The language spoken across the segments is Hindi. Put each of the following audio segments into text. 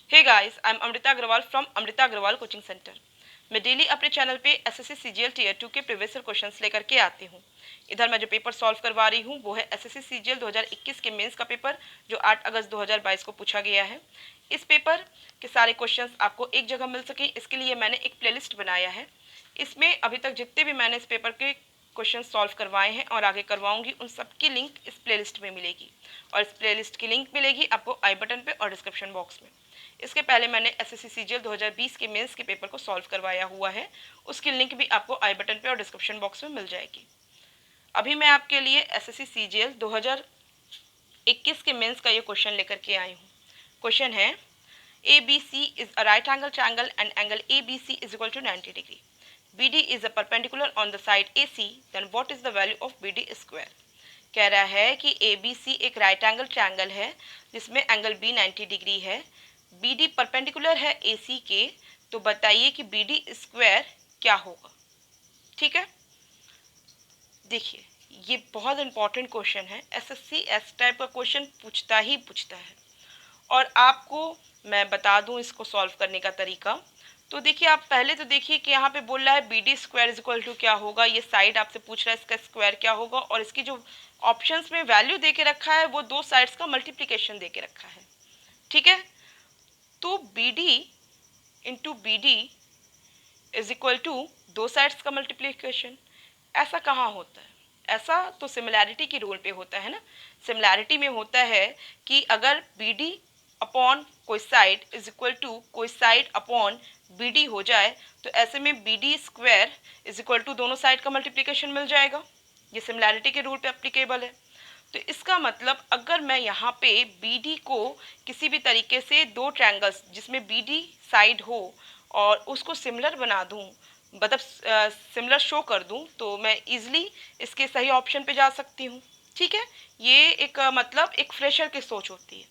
Hey guys, I am Amrita Agarwal from Amrita Agarwal coaching centre. मैं डेली अपने चैनल पे एसएससी सीजीएल टीयर 2 के प्रीवियस ईयर क्वेश्चंस लेकर के आती हूँ। इधर मैं जो पेपर सॉल्व करवा रही हूँ वो है एसएससी सीजीएल 2021 के मेंस का पेपर, जो 8 अगस्त 2022 को पूछा गया है। इस पेपर के सारे क्वेश्चंस आपको एक जगह मिल सके, इसके लिए मैंने एक प्लेलिस्ट बनाया है। इसमें अभी तक जितने भी मैंने इस पेपर के क्वेश्चन सॉल्व करवाए हैं और आगे करवाऊंगी, उन सब की लिंक इस प्लेलिस्ट में मिलेगी। और इस प्लेलिस्ट की लिंक मिलेगी आपको आई बटन पे और डिस्क्रिप्शन बॉक्स में। इसके पहले मैंने एसएससी सीजीएल 2020 के मेंस के पेपर को सॉल्व करवाया हुआ है, उसकी लिंक भी आपको आई बटन पे और डिस्क्रिप्शन बॉक्स में मिल जाएगी। अभी मैं आपके लिए एसएससी सीजीएल 2021 के मेंस का ये क्वेश्चन लेकर के आई हूँ। क्वेश्चन है ABC is a right angle triangle and angle ABC is equal to 90 degree. BD is a perpendicular on the side AC, then what is the value of BD square? कह रहा है कि ABC एक राइट एंगल ट्रायंगल है जिसमें एंगल B 90 डिग्री है, BD परपेंडिकुलर है AC के, तो बताइए कि BD स्क्वायर क्या होगा। ठीक है, देखिए ये बहुत इंपॉर्टेंट क्वेश्चन है। एसएससी एस टाइप का क्वेश्चन पूछता ही पूछता है। और आपको मैं बता दूं इसको सॉल्व करने का तरीका। तो देखिए, आप पहले तो देखिए कि यहाँ पे बोल रहा है BD square is equal to क्या होगा। ये साइड आपसे पूछ रहा है इसका स्क्वायर क्या होगा, और इसकी जो ऑप्शंस में वैल्यू दे के रखा है वो दो साइड्स का मल्टीप्लिकेशन दे के रखा है। ठीक है, तो BD into BD is equal to दो साइड्स का मल्टीप्लिकेशन। ऐसा कहाँ होता है? ऐसा तो सिमिलैरिटी की रूल पे होता है ना। सिमिलैरिटी में होता है कि अगर BD अपॉन कोई साइड इज इक्वल टू कोई साइड अपॉन BD हो जाए, तो ऐसे में BD square is equal to दोनों साइड का मल्टीप्लिकेशन मिल जाएगा। ये सिमिलैरिटी के रूल पे अप्लीकेबल है। तो इसका मतलब अगर मैं यहाँ पे BD को किसी भी तरीके से दो ट्रायंगल्स जिसमें BD साइड हो और उसको सिमिलर बना दूँ, मतलब सिमिलर शो कर दूं, तो मैं इजीली इसके सही ऑप्शन पे जा सकती हूँ। ठीक है, ये एक मतलब एक फ्रेशर की सोच होती है,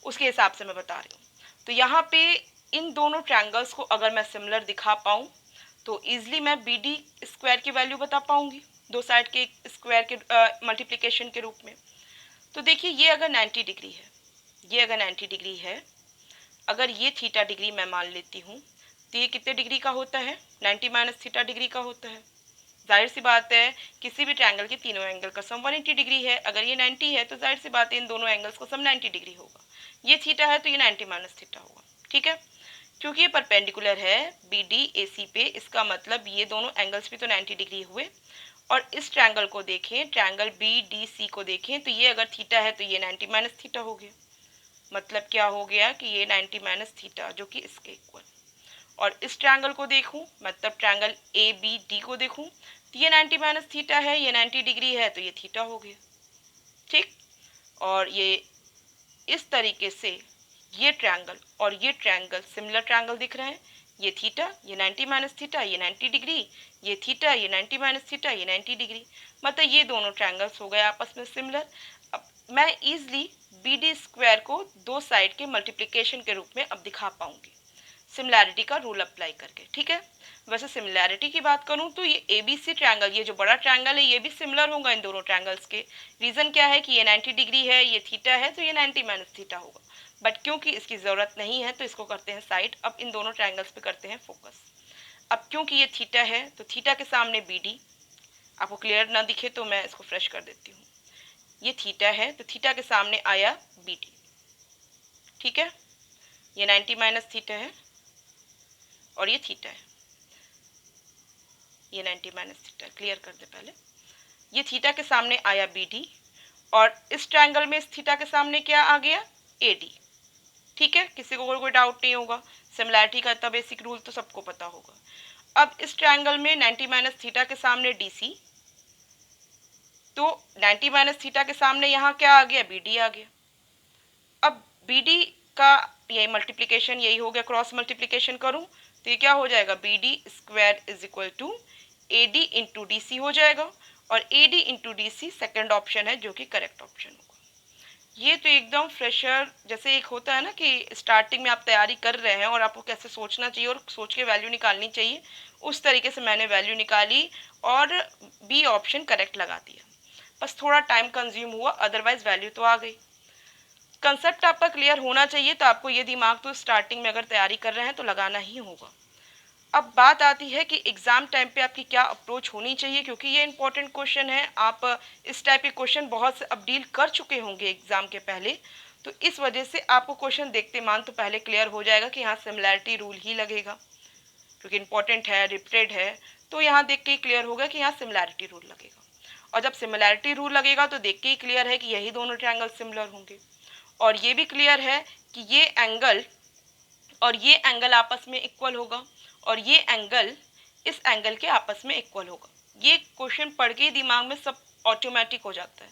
उसके हिसाब से मैं बता रही हूँ। तो यहाँ पे इन दोनों ट्रायंगल्स को अगर मैं सिमिलर दिखा पाऊँ तो इजीली मैं BD स्क्वायर की वैल्यू बता पाऊँगी, दो साइड के स्क्वायर के मल्टीप्लिकेशन के रूप में। तो देखिए, ये अगर 90 डिग्री है, ये अगर 90 डिग्री है, अगर ये थीटा डिग्री मैं मान लेती हूँ, तो ये कितने डिग्री का होता है? 90 माइनस थीटा डिग्री का होता है। जाहिर सी बात है, किसी भी ट्रायंगल के तीनों एंगल का सम 180 डिग्री है। अगर ये 90 है तो जाहिर सी बात है इन दोनों एंगल्स का सम 90 डिग्री होगा। ये थीटा है तो ये 90 माइनस थीटा होगा। ठीक है, क्योंकि ये परपेंडिकुलर है BD AC पे, इसका मतलब ये दोनों एंगल्स भी तो 90 डिग्री हुए। और इस ट्रायंगल को देखें, ट्रायंगल BDC को देखें, तो ये अगर थीटा है तो ये 90 माइनस थीटा हो गया। मतलब क्या हो गया कि ये 90 माइनस थीटा, जो कि इसके इक्वल। और इस ट्रायंगल को देखूं, मतलब ट्रायंगल ABD को देखूं, तो ये 90 माइनस थीटा है, ये 90 डिग्री है, तो ये थीटा हो गया। ठीक, और ये इस तरीके से ये ट्रायंगल और ये ट्रायंगल सिमिलर ट्रायंगल दिख रहे हैं। ये थीटा, ये 90 माइनस थीटा, ये 90 डिग्री, ये थीटा, ये 90 माइनस थीटा, ये 90 डिग्री। मतलब ये दोनों ट्रायंगल्स हो गए आपस में सिमिलर। अब मैं इजली BD स्क्वायर को दो साइड के मल्टीप्लिकेशन के रूप में अब दिखा पाऊंगी, सिमिलैरिटी का रूल अप्लाई करके। ठीक है, वैसे सिमिलैरिटी की बात करूं तो ये ABC ट्रायंगल, ये जो बड़ा ट्रायंगल है, ये भी सिमिलर होगा इन दोनों ट्रायंगल्स के। रीज़न क्या है कि ये 90 डिग्री है, ये थीटा है, तो ये 90 माइनस थीटा होगा। बट क्योंकि इसकी ज़रूरत नहीं है तो इसको करते हैं साइड। अब इन दोनों ट्रायंगल्स पे करते हैं फोकस। अब क्योंकि ये थीटा है तो थीटा के सामने BD, आपको क्लियर ना दिखे तो मैं इसको फ्रेश कर देती हूँ। ये थीटा है तो थीटा के सामने आया BD। ठीक है, ये 90 माइनस थीटा है और ये थीटा है, ये 90 माइनस थीटा। क्लियर कर दे पहले, ये थीटा के सामने आया BD, और इस ट्रायंगल में इस थीटा के सामने क्या आ गया? AD। ठीक है, किसी को कोई डाउट नहीं होगा, सिमिलैरिटी का इतना बेसिक रूल तो सबको पता होगा। अब इस ट्रायंगल में 90 माइनस थीटा के सामने DC, तो 90 माइनस थीटा के सामने यहाँ क्या आ गया? BD आ गया। अब BD का यही मल्टीप्लिकेशन यही हो गया, क्रॉस मल्टीप्लिकेशन करूं तो ये क्या हो जाएगा? BD square is equal to AD into DC हो जाएगा, और AD into DC second option है जो कि करेक्ट ऑप्शन होगा। ये तो एकदम फ्रेशर जैसे एक होता है ना कि स्टार्टिंग में आप तैयारी कर रहे हैं और आपको कैसे सोचना चाहिए और सोच के वैल्यू निकालनी चाहिए, उस तरीके से मैंने वैल्यू निकाली और B ऑप्शन करेक्ट लगा दिया। बस थोड़ा टाइम कंज्यूम हुआ, अदरवाइज वैल्यू तो आ गई। कंसेप्ट आपका क्लियर होना चाहिए, तो आपको ये दिमाग तो स्टार्टिंग में अगर तैयारी कर रहे हैं तो लगाना ही होगा। अब बात आती है कि एग्ज़ाम टाइम पे आपकी क्या अप्रोच होनी चाहिए, क्योंकि ये इंपॉर्टेंट क्वेश्चन है। आप इस टाइप के क्वेश्चन बहुत से अब डील कर चुके होंगे एग्ज़ाम के पहले, तो इस वजह से आपको क्वेश्चन देखते मान तो पहले क्लियर हो जाएगा कि यहाँ सिमिलैरिटी रूल ही लगेगा, क्योंकि इंपॉर्टेंट है, रिपीटेड है, तो यहाँ देख के ही क्लियर होगा कि यहाँ सिमिलैरिटी रूल लगेगा। और जब सिमिलैरिटी रूल लगेगा तो देख के ही क्लियर है कि यही दोनों ट्रायंगल सिमिलर होंगे। और ये भी क्लियर है कि ये एंगल और ये एंगल आपस में इक्वल होगा, और ये एंगल इस एंगल के आपस में इक्वल होगा। ये क्वेश्चन पढ़ के दिमाग में सब ऑटोमेटिक हो जाता है।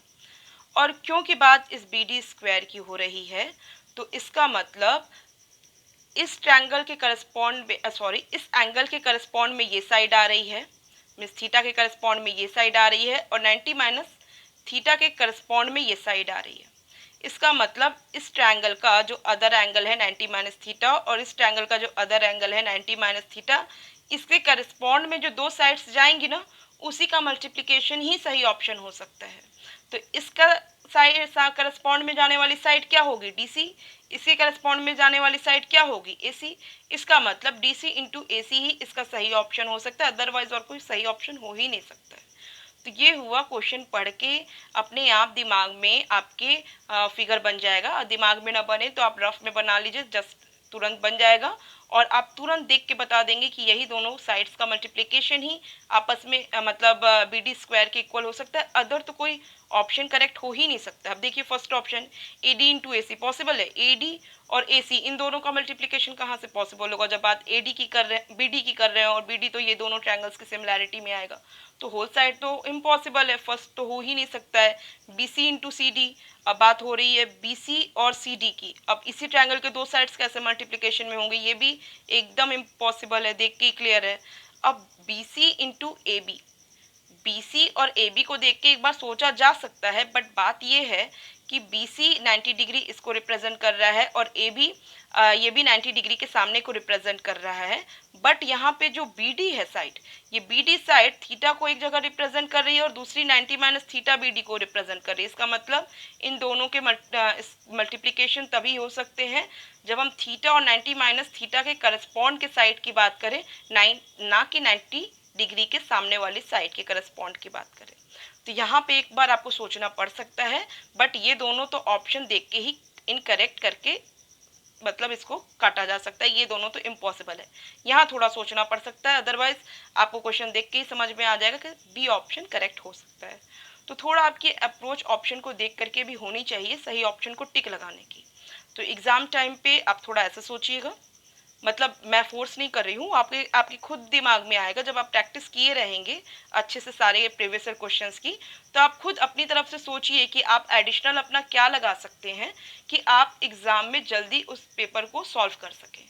और क्योंकि बात इस बी डी स्क्वायर की हो रही है, तो इसका मतलब इस ट्रायंगल के करस्पॉन्ड में इस एंगल के करस्पॉन्ड में ये साइड आ रही है, मीन्स थीटा के करस्पॉन्ड में ये साइड आ रही है, और 90 माइनस थीटा के करस्पॉन्ड में ये साइड आ रही है। इसका मतलब इस ट्रायंगल का जो अदर एंगल है 90 माइनस थीटा, और इस ट्रायंगल का जो अदर एंगल है 90 माइनस थीटा, इसके करस्पॉन्ड में जो दो साइड्स जाएंगी ना, उसी का मल्टीप्लिकेशन ही सही ऑप्शन हो सकता है। तो इसका साइड करस्पॉन्ड में जाने वाली साइड क्या होगी, डीसी। इसके करस्पॉन्ड में जाने वाली साइड क्या होगी, एसी। इसका मतलब डीसी इंटू एसी ही इसका सही ऑप्शन हो सकता है, अदरवाइज और कोई सही ऑप्शन हो ही नहीं सकता है। तो ये हुआ क्वेश्चन पढ़ के अपने आप दिमाग में आपके फिगर बन जाएगा। और दिमाग में ना बने तो आप रफ में बना लीजिए, जस्ट तुरंत बन जाएगा, और आप तुरंत देख के बता देंगे कि यही दोनों साइड्स का मल्टीप्लिकेशन ही आपस में मतलब बी डी स्क्वायर के इक्वल हो सकता है। अदर तो कोई ऑप्शन करेक्ट हो ही नहीं सकता। अब देखिए first option A D into A C possible है, ए डी और ए सी इन दोनों का मल्टीप्लिकेशन कहाँ से पॉसिबल होगा, जब बात ए डी की कर रहे हैं, बी डी की कर रहे हैं, और बी डी तो ये दोनों ट्रायंगल्स की सिमिलैरिटी में आएगा, तो होल साइड तो इम्पॉसिबल है, फर्स्ट तो हो ही नहीं सकता है। B C into C D, अब बात हो रही है बी सी और सी डी की। अब इसी ट्रायंगल के दो साइड्स कैसे मल्टीप्लिकेशन में होंगे, ये भी एकदम इम्पॉसिबल है, देख के ही क्लियर है। अब B C into A B, B C और ए बी को देख के एक बार सोचा जा सकता है, बट बात ये है कि बी सी 90 डिग्री इसको रिप्रेजेंट कर रहा है, और ए बी ये भी 90 डिग्री के सामने को रिप्रेजेंट कर रहा है। बट यहाँ पे जो बी डी है साइड, ये बी डी साइड थीटा को एक जगह रिप्रेजेंट कर रही है, और दूसरी 90 माइनस थीटा बी डी को रिप्रेजेंट कर रही है। इसका मतलब इन दोनों के मल्टीप्लिकेशन तभी हो सकते हैं जब हम थीटा और 90 माइनस थीटा के करस्पॉन्ड के साइड की बात करें, ना कि 90 डिग्री के सामने वाली साइड के करस्पॉन्ड की बात करें। तो यहाँ पे एक बार आपको सोचना पड़ सकता है, बट ये दोनों तो ऑप्शन देख के ही इनकरेक्ट करके मतलब इसको काटा जा सकता है, ये दोनों तो इम्पॉसिबल है। यहाँ थोड़ा सोचना पड़ सकता है, अदरवाइज आपको क्वेश्चन देख के ही समझ में आ जाएगा कि बी ऑप्शन करेक्ट हो सकता है। तो थोड़ा आपकी अप्रोच ऑप्शन को देख करके भी होनी चाहिए, सही ऑप्शन को टिक लगाने की। तो एग्ज़ाम टाइम पे आप थोड़ा ऐसा सोचिएगा, मतलब मैं फोर्स नहीं कर रही हूँ, आपके खुद दिमाग में आएगा जब आप प्रैक्टिस किए रहेंगे अच्छे से सारे प्रीवियस ईयर क्वेश्चंस की, तो आप खुद अपनी तरफ से सोचिए कि आप एडिशनल अपना क्या लगा सकते हैं कि आप एग्ज़ाम में जल्दी उस पेपर को सॉल्व कर सकें।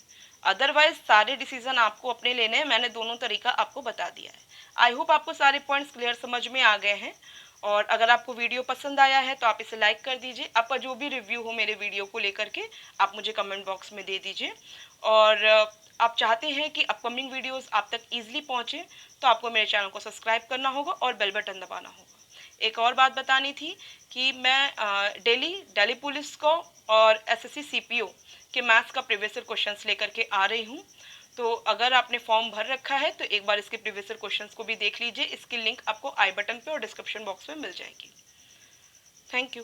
अदरवाइज सारे डिसीजन आपको अपने लेने हैं, मैंने दोनों तरीका आपको बता दिया है। आई होप आपको सारे पॉइंट्स क्लियर समझ में आ गए हैं। और अगर आपको वीडियो पसंद आया है तो आप इसे लाइक कर दीजिए। आपका जो भी रिव्यू हो मेरे वीडियो को लेकर के आप मुझे कमेंट बॉक्स में दे दीजिए। और आप चाहते हैं कि अपकमिंग वीडियोस आप तक ईजिली पहुंचे, तो आपको मेरे चैनल को सब्सक्राइब करना होगा और बेल बटन दबाना होगा। एक और बात बतानी थी कि मैं दिल्ली पुलिस को और एसएससी सीपीओ के मैथ्स का प्रीवियस ईयर क्वेश्चंस लेकर के आ रही हूँ। तो अगर आपने फॉर्म भर रखा है तो एक बार इसके प्रीवियस ईयर क्वेश्चंस को भी देख लीजिए। इसकी लिंक आपको आई बटन पे और डिस्क्रिप्शन बॉक्स में मिल जाएगी। Thank you.